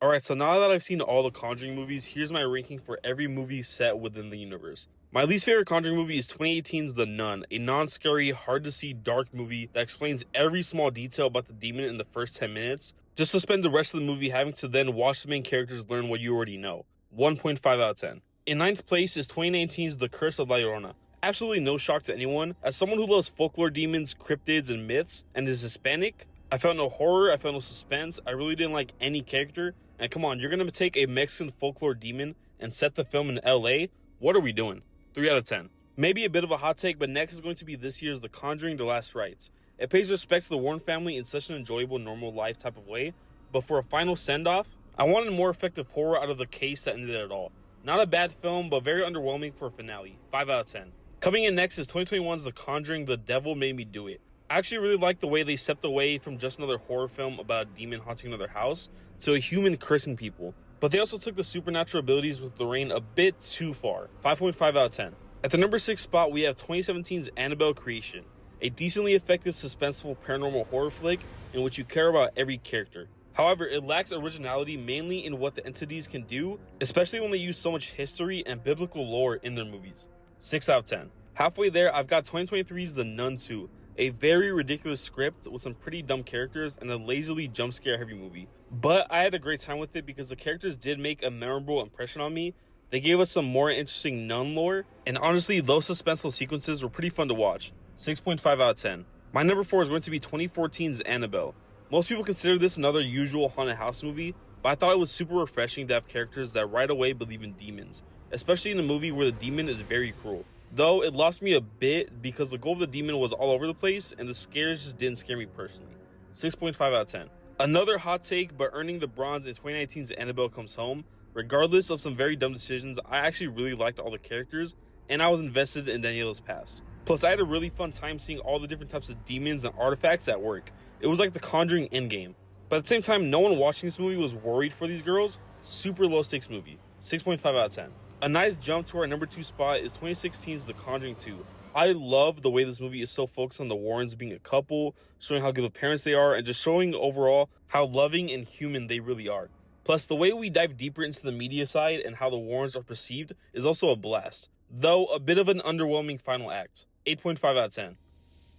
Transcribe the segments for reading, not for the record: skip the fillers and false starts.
Alright, so now that I've seen all the Conjuring movies, here's my ranking for every movie set within the universe. My least favorite Conjuring movie is 2018's The Nun, a non-scary, hard-to-see, dark movie that explains every small detail about the demon in the first 10 minutes, just to spend the rest of the movie having to then watch the main characters learn what you already know. 1.5 out of 10. In ninth place is 2019's The Curse of La Llorona. Absolutely no shock to anyone. As someone who loves folklore demons, cryptids, and myths, and is Hispanic, I felt no horror, I felt no suspense, I really didn't like any character, and come on, you're gonna take a Mexican folklore demon and set the film in LA? What are we doing? 3 out of 10. Maybe a bit of a hot take, but next is going to be this year's The Conjuring: The Last Rites. It pays respect to the Warren family in such an enjoyable, normal life type of way, but for a final send-off, I wanted more effective horror out of the case that ended it all. Not a bad film, but very underwhelming for a finale. 5 out of 10. Coming in next is 2021's The Conjuring: The Devil Made Me Do It. I actually really like the way they stepped away from just another horror film about a demon haunting another house to a human cursing people. But they also took the supernatural abilities with Lorraine a bit too far. 5.5 out of 10. At the number 6 spot, we have 2017's Annabelle Creation, a decently effective, suspenseful paranormal horror flick in which you care about every character. However, it lacks originality mainly in what the entities can do, especially when they use so much history and biblical lore in their movies. 6 out of 10. Halfway there, I've got 2023's The Nun 2, a very ridiculous script with some pretty dumb characters and a lazily jump scare heavy movie. But I had a great time with it because the characters did make a memorable impression on me. They gave us some more interesting nun lore, and honestly, those suspenseful sequences were pretty fun to watch. 6.5 out of 10. My number 4 is going to be 2014's Annabelle. Most people consider this another usual haunted house movie, but I thought it was super refreshing to have characters that right away believe in demons, especially in a movie where the demon is very cruel. Though it lost me a bit because the goal of the demon was all over the place and the scares just didn't scare me personally. 6.5 out of 10. Another hot take, but earning the bronze in 2019's Annabelle Comes Home. Regardless of some very dumb decisions, I actually really liked all the characters and I was invested in Daniela's past. Plus, I had a really fun time seeing all the different types of demons and artifacts at work. It was like the Conjuring endgame. But at the same time, no one watching this movie was worried for these girls. Super low stakes movie. 6.5 out of 10. A nice jump to our number 2 spot is 2016's The Conjuring 2. I love the way this movie is so focused on the Warrens being a couple, showing how good of parents they are, and just showing overall how loving and human they really are. Plus, the way we dive deeper into the media side and how the Warrens are perceived is also a blast, though a bit of an underwhelming final act. 8.5 out of 10.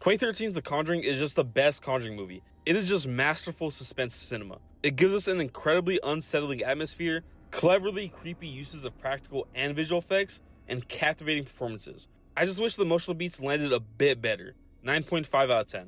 2013's The Conjuring is just the best Conjuring movie. It is just masterful suspense cinema. It gives us an incredibly unsettling atmosphere, cleverly creepy uses of practical and visual effects, and captivating performances. I just wish the emotional beats landed a bit better. 9.5 out of 10.